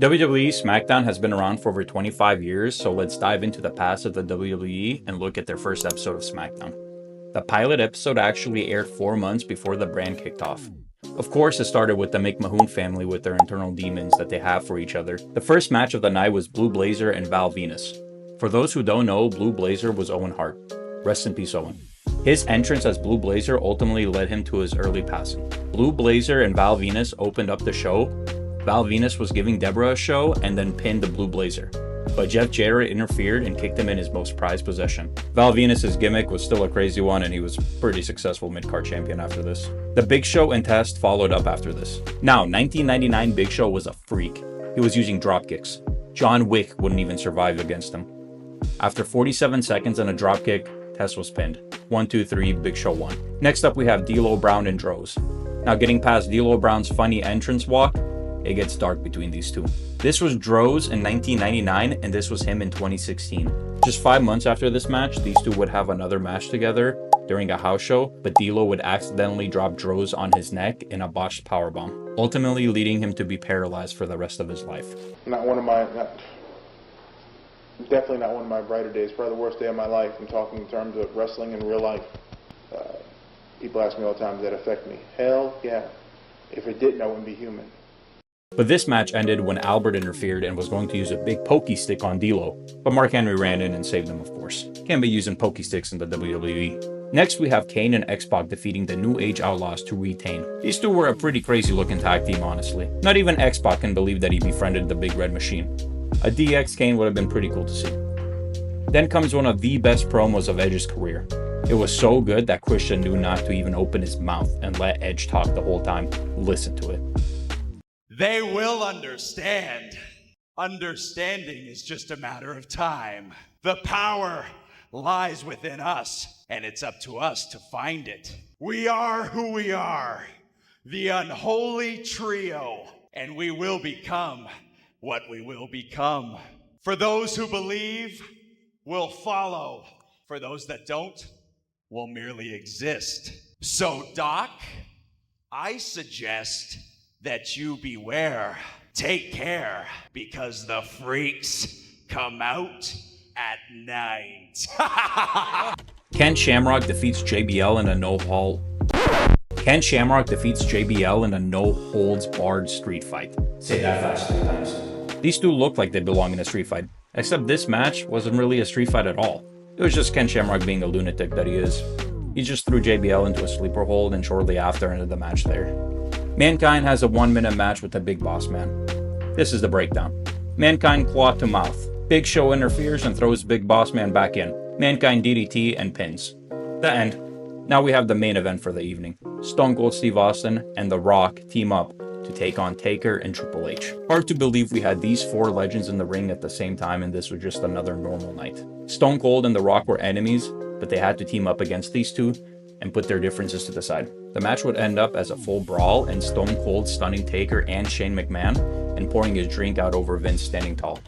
WWE SmackDown has been around for over 25 years, so let's dive into the past of the WWE and look at their first episode of SmackDown. The pilot episode actually aired 4 months before the brand kicked off. Of course, it started with the McMahon family with their internal demons that they have for each other. The first match of the night was Blue Blazer and Val Venus. For those who don't know, Blue Blazer was Owen Hart. Rest in peace, Owen. His entrance as Blue Blazer ultimately led him to his early passing. Blue Blazer and Val Venus opened up the show. Val Venus was giving Wrestlemania a show and then pinned the Blue Blazer. But Jeff Jarrett interfered and kicked him in his most prized possession. Val Venus' gimmick was still a crazy one, and he was pretty successful mid-card champion after this. The Big Show and Test followed up after this. Now, 1999 Big Show was a freak. He was using dropkicks. John Wick wouldn't even survive against him. After 47 seconds and a dropkick, Test was pinned. 1, 2, 3, Big Show won. Next up we have D'Lo Brown and Droz. Now getting past D'Lo Brown's funny entrance walk, it gets dark between these two. This was Droz in 1999 and this was him in 2016. Just 5 months after this match, these two would have another match together during a house show, but D'Lo would accidentally drop Droz on his neck in a botched powerbomb, ultimately leading him to be paralyzed for the rest of his life. Definitely not one of my brighter days, probably the worst day of my life. I'm talking in terms of wrestling in real life. People ask me all the time, does that affect me? Hell yeah. If it didn't, I wouldn't be human. But this match ended when Albert interfered and was going to use a big pokey stick on D'Lo, but Mark Henry ran in and saved him, of course. Can't be using pokey sticks in the WWE. Next we have Kane and X-Pac defeating the New Age Outlaws to retain. These two were a pretty crazy looking tag team, honestly. Not even X-Pac can believe that he befriended the Big Red Machine. A DX Kane would have been pretty cool to see. Then comes one of the best promos of Edge's career. It was so good that Christian knew not to even open his mouth and let Edge talk the whole time. Listen to it. They will understand. Understanding is just a matter of time. The power lies within us, and it's up to us to find it. We are who we are, the unholy trio, and we will become what we will become. For those who believe, will follow. For those that don't, will merely exist. So, Doc, I suggest that you beware. Take care, because the freaks come out at night. Ken Shamrock defeats JBL in a no holds barred street fight. Say that fast 3 times. These two look like they belong in a street fight, except this match wasn't really a street fight at all. It was just Ken Shamrock being a lunatic that he is. He just threw JBL into a sleeper hold and shortly after ended the match there. Mankind has a 1-minute match with the Big Boss Man. This is the breakdown. Mankind claw to mouth. Big Show interferes and throws Big Boss Man back in. Mankind DDT and pins. The end. Now we have the main event for the evening. Stone Cold Steve Austin and The Rock team up to take on Taker and Triple H. Hard to believe we had these 4 legends in the ring at the same time and this was just another normal night. Stone Cold and The Rock were enemies, but they had to team up against these two and put their differences to the side. The match would end up as a full brawl and Stone Cold stunning Taker and Shane McMahon and pouring his drink out over Vince standing tall.